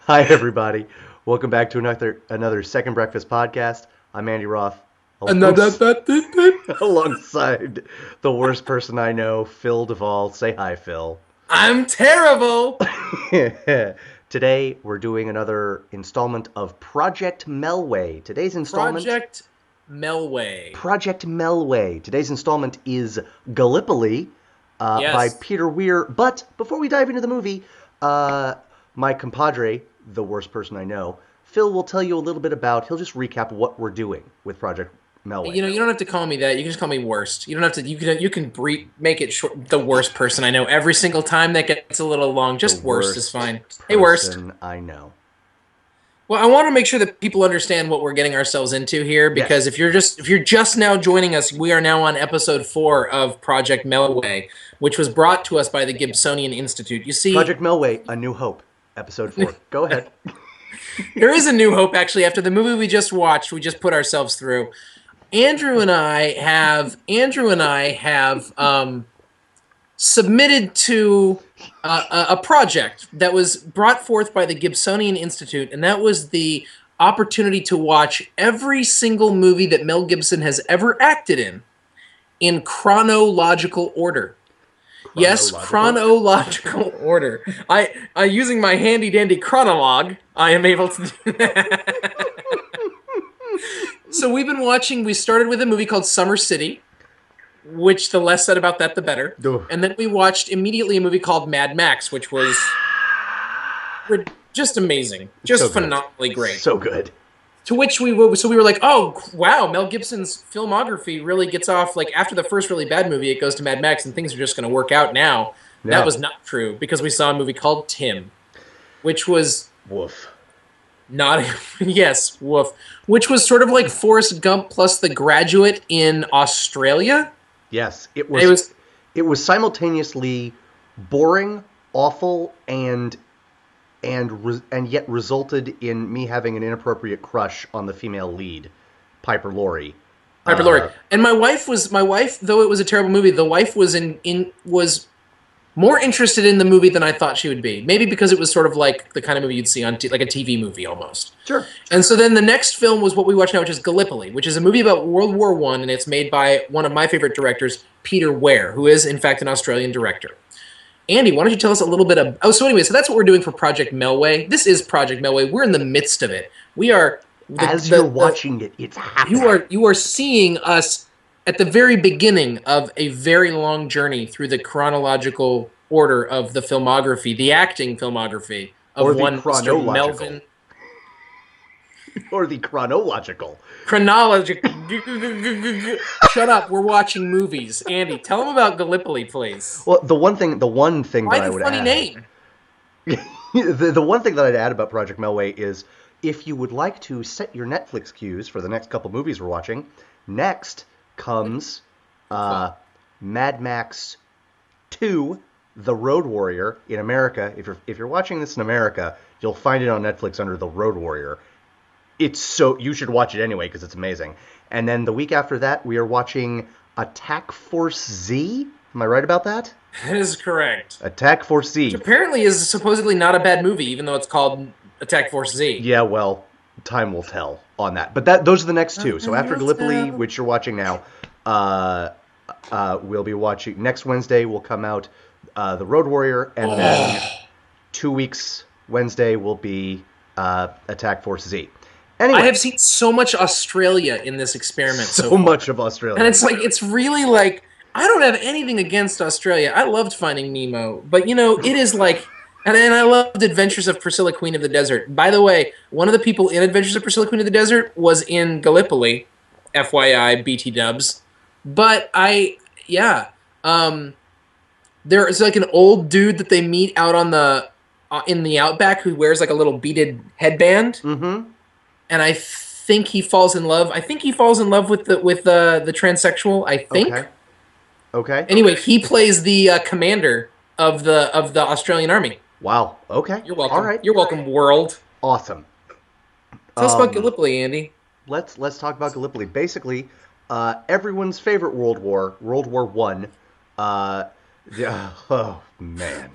Hi, everybody. Welcome back to another Second Breakfast podcast. I'm Andy Roth, Another. alongside the worst person I know, Phil Duvall. Say hi, Phil. I'm terrible. Today, we're doing another installment of Project Melway. Project Melway. Project Melway. Today's installment is Gallipoli by Yes. Peter Weir. But before we dive into the movie, my compadre, the worst person I know, Phil will tell you a little bit about. He'll just recap what we're doing with Project Melway. You don't have to call me that. You can just call me worst. You don't have to. You can make it short. The worst person I know. Every single time that gets a little long. The Just worst is worst fine. Hey, worst. person I know. Well, I want to make sure that people understand what we're getting ourselves into here, because Yes. if you're just now joining us, we are now on episode 4 of Project Melway, which was brought to us by the Gibsonian Institute. You see, Project Melway, A New Hope, episode 4. Go ahead. there is a new hope, actually. After the movie we just watched, we just put ourselves through. Andrew and I have submitted to a project that was brought forth by the Gibsonian Institute, and that was the opportunity to watch every single movie that Mel Gibson has ever acted in chronological order. Yes, chronological order. I using my handy dandy chronologue, I am able to do that. So we started with a movie called Summer City, which the less said about that, the better. Ugh. And then we watched immediately a movie called Mad Max, which was just amazing. Just So good. phenomenally great. So good. To which we were like, oh, wow, Mel Gibson's filmography really gets off, like, after the first really bad movie, it goes to Mad Max, and things are just going to work out now. Yeah. That was not true, because we saw a movie called Tim, which was Woof. not, yes, woof, which was sort of like Forrest Gump plus The Graduate in Australia. Yes, it was simultaneously boring, awful, and yet resulted in me having an inappropriate crush on the female lead, Piper Laurie. Piper Laurie. And my wife, though it was a terrible movie, the wife was was more interested in the movie than I thought she would be. Maybe because it was sort of like the kind of movie you'd see on like a TV movie almost. Sure. And so then the next film was what we watch now, which is Gallipoli, which is a movie about World War I, and it's made by one of my favorite directors, Peter Weir, who is in fact an Australian director. Andy, why don't you tell us a little bit of... Oh, so anyway, so that's what we're doing for Project Melway. This is Project Melway. We're in the midst of it. We are... You're watching it, it's happening. You are seeing us at the very beginning of a very long journey through the chronological order of the filmography, the acting filmography of Or the one Mr. chronological. Melvin. Or the chronological. Chronological. Shut up. We're watching movies. Andy, tell them about Gallipoli, please. Well, the one thing Why that I the would funny add, name? the one thing that I'd add about Project Melway is if you would like to set your Netflix queues for the next couple movies we're watching, next comes Mad Max 2, The Road Warrior in America. If you're watching this in America, you'll find it on Netflix under The Road Warrior. You should watch it anyway because it's amazing. And then the week after that, we are watching Attack Force Z. Am I right about that? That is correct. Attack Force Z. Which apparently is supposedly not a bad movie, even though it's called Attack Force Z. Yeah, well, time will tell on that. But those are the next two. So after Gallipoli, which you're watching now, we'll be watching... Next Wednesday will come out The Road Warrior, and then 2 weeks Wednesday will be Attack Force Z. Anyway, I have seen so much Australia in this experiment so far. much of Australia. And it's really like, I don't have anything against Australia. I loved Finding Nemo. But, it is like... And I loved Adventures of Priscilla, Queen of the Desert. By the way, one of the people in Adventures of Priscilla, Queen of the Desert was in Gallipoli, FYI, BT dubs. But there's like an old dude that they meet out on in the outback who wears like a little beaded headband. Mm-hmm. And I think he falls in love. I think he falls in love with the transsexual. I think. Okay. Anyway, he plays the commander of the Australian Army. Wow. Okay. You're welcome. All right. You're welcome, world. Awesome. Tell us about Gallipoli, Andy. Let's talk about Gallipoli. Basically, everyone's favorite World War One. Oh man.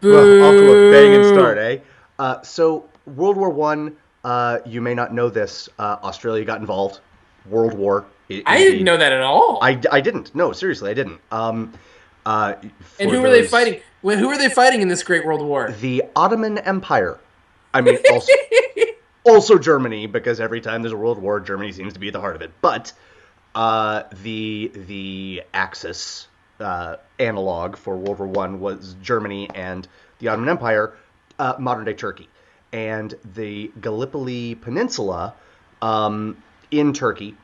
Boo. Off to a banging start, eh? So World War One. You may not know this. Australia got involved. World War. I didn't know that at all. I didn't. No, seriously, I didn't. And who were they fighting? Who were they fighting in this Great World War? The Ottoman Empire. I mean, also Germany, because every time there's a world war, Germany seems to be at the heart of it. But the Axis analog for World War One was Germany and the Ottoman Empire, modern day Turkey, and the Gallipoli Peninsula in Turkey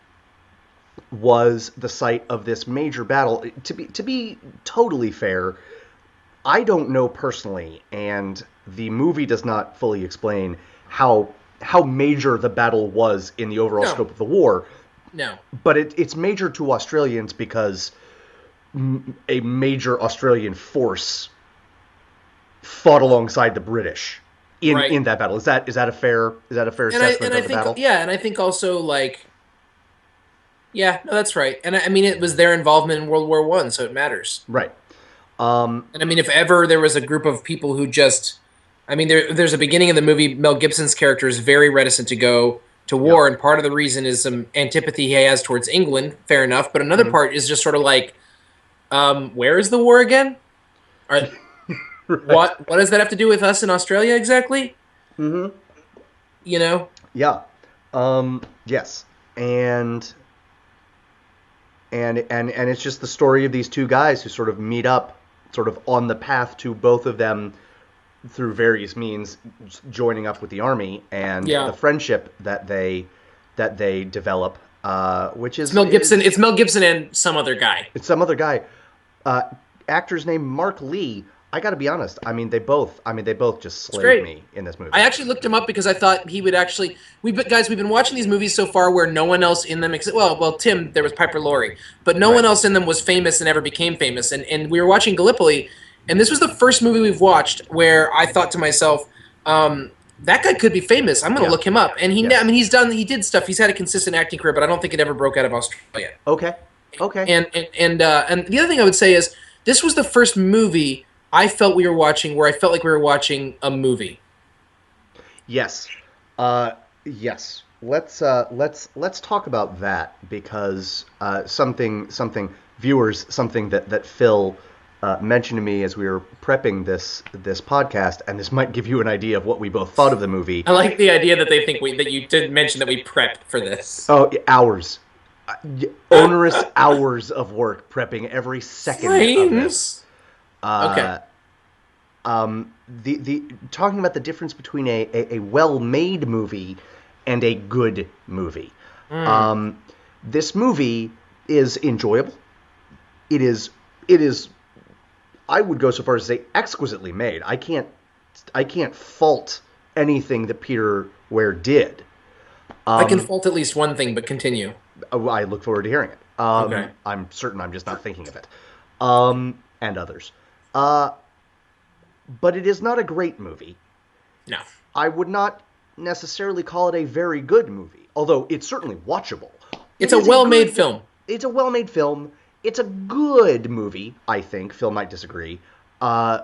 was the site of this major battle. To be totally fair, I don't know personally, and the movie does not fully explain how major the battle was in the overall scope of the war. No. But it's major to Australians because a major Australian force fought alongside the British in that battle. Is that a fair assessment of the battle? Yeah, and I think also yeah, no, that's right. And I mean, it was their involvement in World War One, so it matters. Right. And I mean, if ever there was a group of people who there's a beginning of the movie, Mel Gibson's character is very reticent to go to war, and part of the reason is some antipathy he has towards England, fair enough, but another part is just sort of like, where is the war again? Right. What does that have to do with us in Australia exactly? Mm-hmm. You know? Yeah. Yes. And it's just the story of these two guys who sort of meet up sort of on the path to both of them through various means joining up with the army, and the friendship that they develop, which is It's Mel Gibson and some other guy. It's some other guy. Actor's named Mark Lee. I got to be honest. I mean, they both just slayed me in this movie. I actually looked him up because I thought he would actually. We've been watching these movies so far where no one else in them except Tim. There was Piper Laurie, but no one else in them was famous and ever became famous. And we were watching Gallipoli, and this was the first movie we've watched where I thought to myself, that guy could be famous. I'm going to look him up. And he did stuff. He's had a consistent acting career, but I don't think it ever broke out of Australia. Okay. And the other thing I would say is this was the first movie I felt we were watching where I felt like we were watching a movie. Yes. Yes. Let's talk about that, because something that Phil mentioned to me as we were prepping this podcast, and this might give you an idea of what we both thought of the movie. I like the idea that they think that you did mention that we prepped for this. Oh, hours. Onerous hours of work prepping every second of this. Okay. The talking about the difference between a well-made movie and a good movie. This movie is enjoyable. It is. I would go so far as to say exquisitely made. I can't fault anything that Peter Weir did. I can fault at least one thing, but continue. I look forward to hearing it. Okay. I'm certain I'm just not thinking of it. And others. But it is not a great movie. No. I would not necessarily call it a very good movie, although it's certainly watchable. It's a well-made film. It's a well-made film. It's a good movie, I think. Phil might disagree. I'm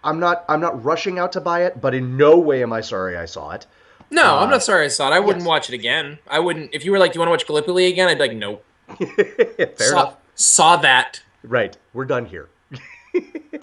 not rushing out to buy it, but in no way am I sorry I saw it. No, I'm not sorry I saw it. I wouldn't watch it again. I wouldn't. If you were like, do you want to watch Gallipoli again? I'd be like, nope. Fair enough. Saw that. Right. We're done here.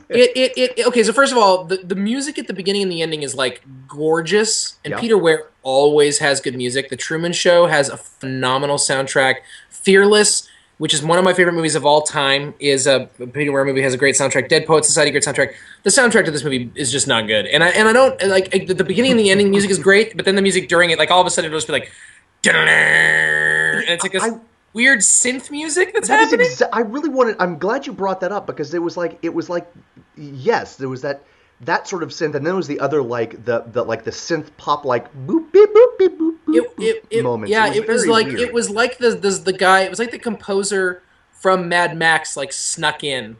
Okay, so first of all, the music at the beginning and the ending is like gorgeous, and Peter Weir always has good music. The Truman Show has a phenomenal soundtrack. Fearless, which is one of my favorite movies of all time, is a Peter Weir movie, has a great soundtrack. Dead Poets Society, great soundtrack. The soundtrack to this movie is just not good, and I don't like the beginning and the ending music is great, but then the music during it, like all of a sudden it'll just be like, and it's like this weird synth music that's happening. I really wanted. I'm glad you brought that up, because it was like yes, there was that sort of synth, and then there was the other like the synth pop like boop beep boop beep boop boop moments. Yeah, it was like the guy. It was like the composer from Mad Max like snuck in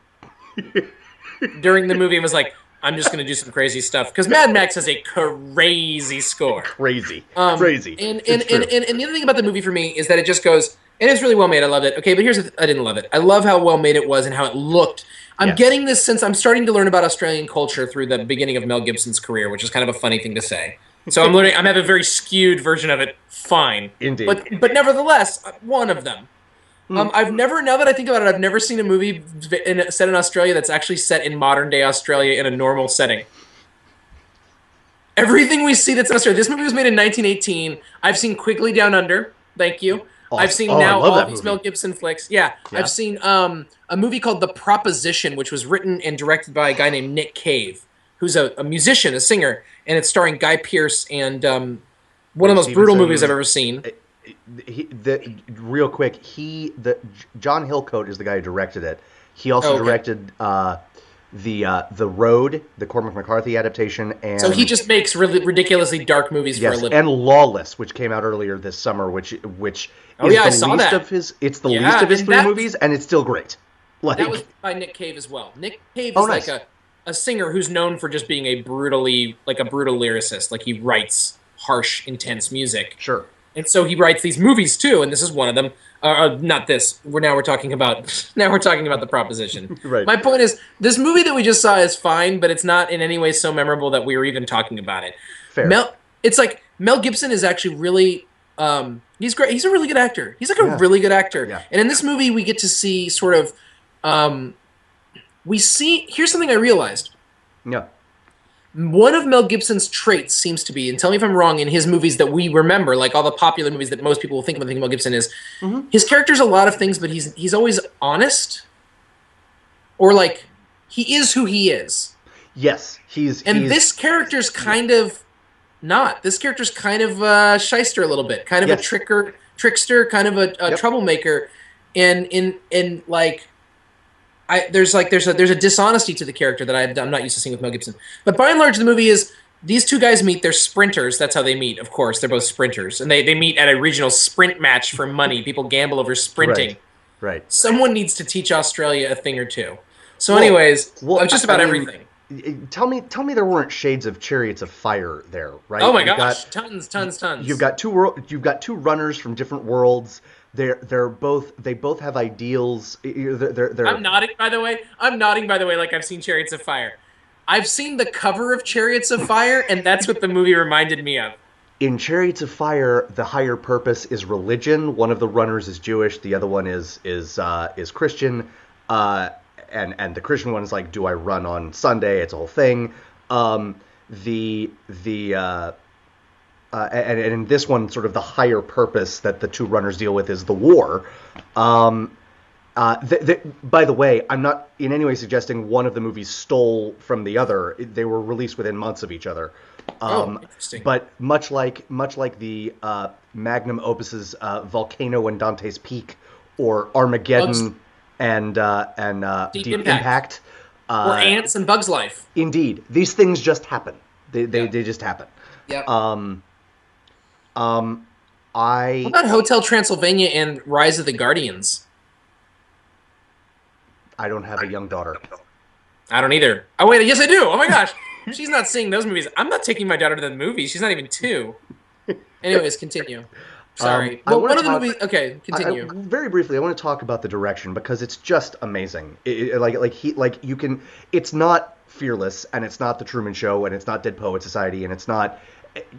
during the movie and was like, I'm just going to do some crazy stuff, because Mad Max has a crazy score. Crazy. And the other thing about the movie for me is that it just goes. It is really well made. I loved it. Okay, but I didn't love it. I love how well made it was and how it looked. I'm Yes. getting this sense. I'm starting to learn about Australian culture through the beginning of Mel Gibson's career, which is kind of a funny thing to say. So I'm learning. I'm having a very skewed version of it. Fine, Indeed. but nevertheless, one of them. I've never. Now that I think about it, I've never seen a movie set in Australia that's actually set in modern day Australia in a normal setting. Everything we see that's in Australia. This movie was made in 1918. I've seen Quigley Down Under. Thank you. I've Awesome. seen Oh, I now love all that these movie. Mel Gibson flicks. Yeah, Yeah. I've seen a movie called The Proposition, which was written and directed by a guy named Nick Cave, who's a musician, a singer, and it's starring Guy Pearce and one of the most brutal movies I've ever seen. Real quick, John Hillcoat is the guy who directed it. He also directed The Road, the Cormac McCarthy adaptation, and so he just makes really ridiculously dark movies for a living. And Lawless, which came out earlier this summer, which is I the saw least that. of his. It's the least of his three movies, and it's still great. Like, that was by Nick Cave as well. Nick Cave is nice. like a singer who's known for just being a brutal lyricist. Like he writes harsh, intense music. Sure. And so he writes these movies too, and this is one of them. Not this. We're talking about The Proposition. Right. My point is, this movie that we just saw is fine, but it's not in any way so memorable that we were even talking about it. Fair. It's like Mel Gibson is actually really. He's great. He's a really good actor. He's like a really good actor. Yeah. And in this movie, we get to see sort of. Here's something I realized. Yeah. One of Mel Gibson's traits seems to be, and tell me if I'm wrong, in his movies that we remember, like all the popular movies that most people will think of when thinking Mel Gibson is, his character's a lot of things, but he's always honest, or like he is who he is. Yes, this character's kind of not. This character's kind of a shyster a little bit, kind of a trickster, kind of a troublemaker, and in like. There's a dishonesty to the character that I'm not used to seeing with Mel Gibson. But by and large, the movie is these two guys meet. They're sprinters. That's how they meet. Of course, they're both sprinters, and they meet at a regional sprint match for money. People gamble over sprinting. Right. Someone needs to teach Australia a thing or two. So, anyways, just about everything. Tell me, there weren't shades of Chariots of Fire there, right? Oh my gosh, tons. You've got two runners from different worlds. They both have ideals. I'm nodding, by the way. Like I've seen Chariots of Fire. I've seen the cover of Chariots of Fire, and that's what the movie reminded me of. In Chariots of Fire, the higher purpose is religion. One of the runners is Jewish. The other one is Christian. And the Christian one is like, do I run on Sunday? It's a whole thing. And in this one, sort of the higher purpose that the two runners deal with is the war. By the way, I'm not in any way suggesting one of the movies stole from the other. They were released within months of each other. Interesting. But much like the magnum opuses Volcano and Dante's Peak, or Armageddon and Deep Impact. Or Ants and Bugs Life. Indeed. These things just happen. They just happen. Yep. What about Hotel Transylvania and Rise of the Guardians? I don't have a young daughter. I don't either. Oh, wait, yes I do. Oh my gosh. She's not seeing those movies. I'm not taking my daughter to the movies. She's not even 2. Anyways, continue. Sorry. One of the movies... Okay, continue. Very briefly, I want to talk about the direction because it's just amazing. It's not Fearless, and it's not The Truman Show, and it's not Dead Poets Society, and it's not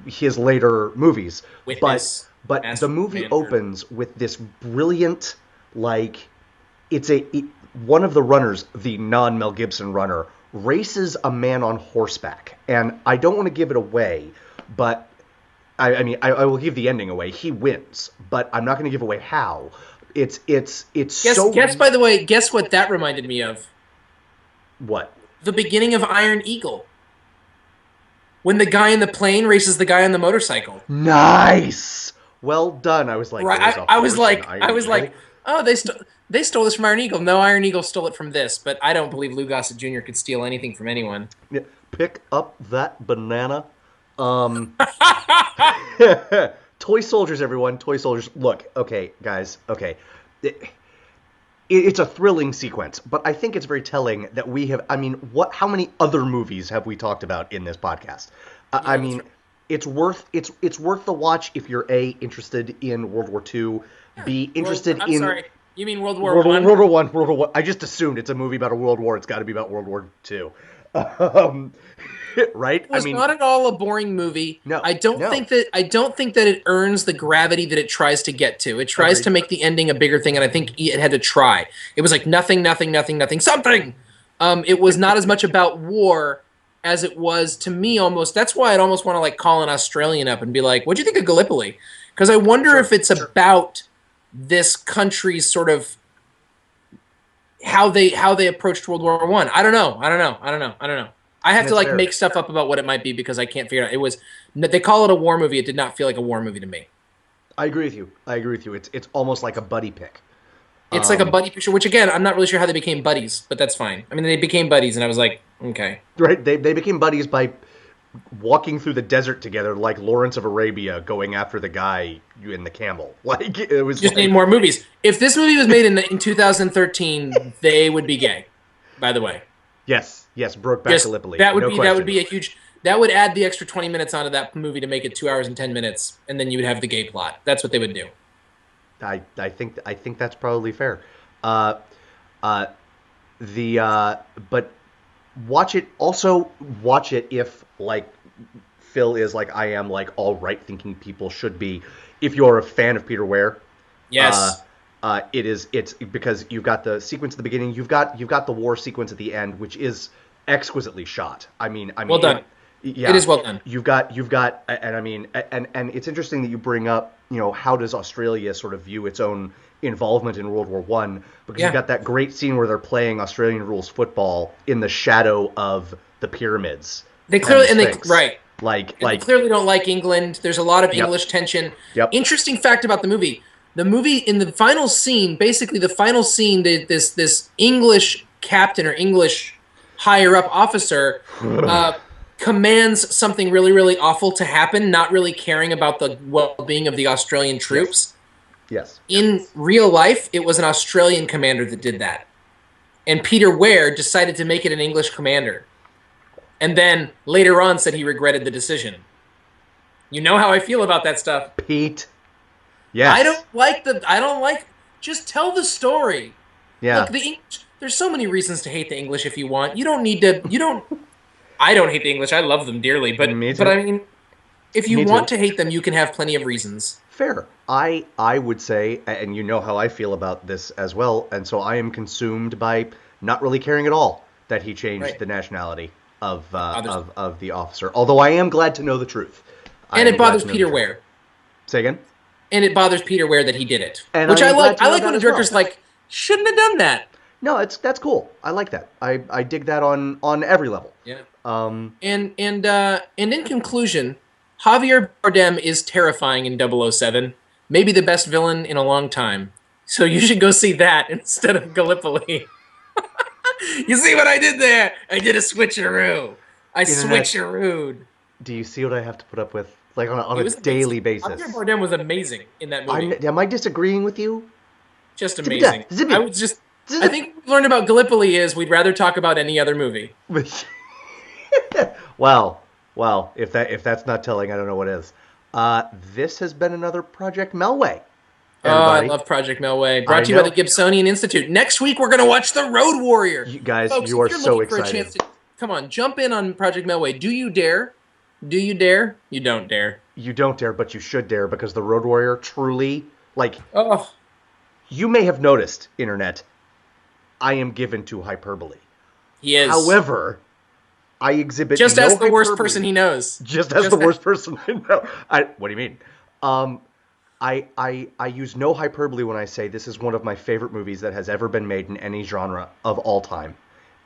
his later movies. Witness. But the movie opens with this brilliant, one of the runners, the non-Mel Gibson runner, races a man on horseback. And I don't want to give it away, but I will give the ending away. He wins, but I'm not going to give away how. Guess by the way, guess what that reminded me of? What? The beginning of Iron Eagle. When the guy in the plane races the guy on the motorcycle. Nice. Well done. I was like, right. I was like, oh, they stole this from Iron Eagle. No, Iron Eagle stole it from this, but I don't believe Lou Gossett Jr. could steal anything from anyone. Yeah, pick up that banana. Toy soldiers, everyone. Toy soldiers. Look, okay, guys. Okay, it's a thrilling sequence, but I think it's very telling that we have. I mean, how many other movies have we talked about in this podcast? It's worth the watch if you're interested in World War II, B interested in. Sorry. You mean World War World, One? World War One, World War One. I just assumed it's a movie about a world war. It's got to be about World War Two, um, right? It was not at all a boring movie. No, I don't no. think that it earns the gravity that it tries to get to. It tries Agreed. to make the ending a bigger thing, and I think it had to try. It was like nothing, nothing, nothing, nothing, something. It was not as much about war as it was to me almost. That's why I'd almost want to like call an Australian up and be like, "What'd you think of Gallipoli?" Because I wonder if it's about this country's sort of how they approached World War One. I don't know. I have to like make stuff up about what it might be because I can't figure it out. It was they call it a war movie. It did not feel like a war movie to me. I agree with you. It's almost like a buddy pick. It's like a buddy picture, which again, I'm not really sure how they became buddies, but that's fine. I mean, they became buddies, and I was like, okay. Right? They became buddies by walking through the desert together, like Lawrence of Arabia going after the guy in the camel. Like it was. Just need more movies. If this movie was made in 2013, they would be gay. By the way. Yes. Brokeback Gallipoli. That would be a huge. That would add the extra 20 minutes onto that movie to make it 2 hours and 10 minutes, and then you would have the gay plot. That's what they would do. I think that's probably fair. But watch it. Also watch it if like Phil is like I am, like all right thinking people should be. If you're a fan of Peter Weir, yes, it's because you've got the sequence at the beginning. You've got the war sequence at the end, which is exquisitely shot. I mean, well done. Yeah, it is well done. You've got, and I mean, and it's interesting that you bring up, how does Australia sort of view its own involvement in World War One? Because you've got that great scene where they're playing Australian rules football in the shadow of the pyramids. They clearly they clearly don't like England. There's a lot of English tension. Yep. Interesting fact about the movie. The movie in the final scene, this English captain or English higher up officer commands something really, really awful to happen, not really caring about the well-being of the Australian troops. Yes. In real life, it was an Australian commander that did that. And Peter Weir decided to make it an English commander. And then later on said he regretted the decision. You know how I feel about that stuff. Pete. Yes. I don't like just tell the story. Yeah. Look, there's so many reasons to hate the English if you want. You don't I don't hate the English. I love them dearly, but I mean, if you want to hate them, you can have plenty of reasons. Fair. I would say, and you know how I feel about this as well, and so I am consumed by not really caring at all that he changed the nationality of the officer. Although I am glad to know the truth. And it bothers Peter Weir. Say again? And it bothers Peter Weir that he did it. And which I like when a director's like, shouldn't have done that. No, that's cool. I like that. I dig that on every level. Yeah. And in conclusion, Javier Bardem is terrifying in 007. Maybe the best villain in a long time. So you should go see that instead of Gallipoli. You see what I did there? I did a switcheroo. I switcherooed. Do you see what I have to put up with? Like on a daily basis. Javier Bardem was amazing in that movie. Am I disagreeing with you? Just amazing. I think what we learned about Gallipoli is we'd rather talk about any other movie. Well, if that's not telling, I don't know what is. This has been another Project Melway. I love Project Melway. Brought to you by the Gibsonian Institute. Next week, we're going to watch The Road Warrior. You guys, folks, you are so excited. Come on, jump in on Project Melway. Do you dare? Do you dare? You don't dare. You don't dare, but you should dare, because The Road Warrior truly, you may have noticed, Internet, I am given to hyperbole. He is. However, I exhibit just as the hyperbole. Worst person he knows. Just as the worst person I know. What do you mean? I use no hyperbole when I say this is one of my favorite movies that has ever been made in any genre of all time.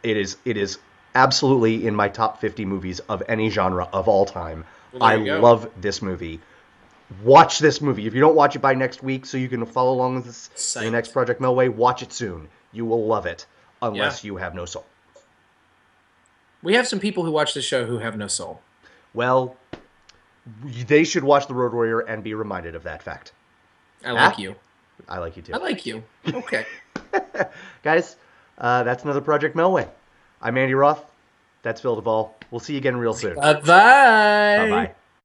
It is absolutely in my top 50 movies of any genre of all time. Well, I love this movie. Watch this movie. If you don't watch it by next week so you can follow along with this in the next Project Melway, watch it soon. You will love it, unless you have no soul. We have some people who watch this show who have no soul. Well, they should watch The Road Warrior and be reminded of that fact. I like you. I like you too. I like you. Okay. Guys, that's another Project Melway. I'm Andy Roth. That's Phil Duvall. We'll see you again real soon. Bye-bye. Bye-bye.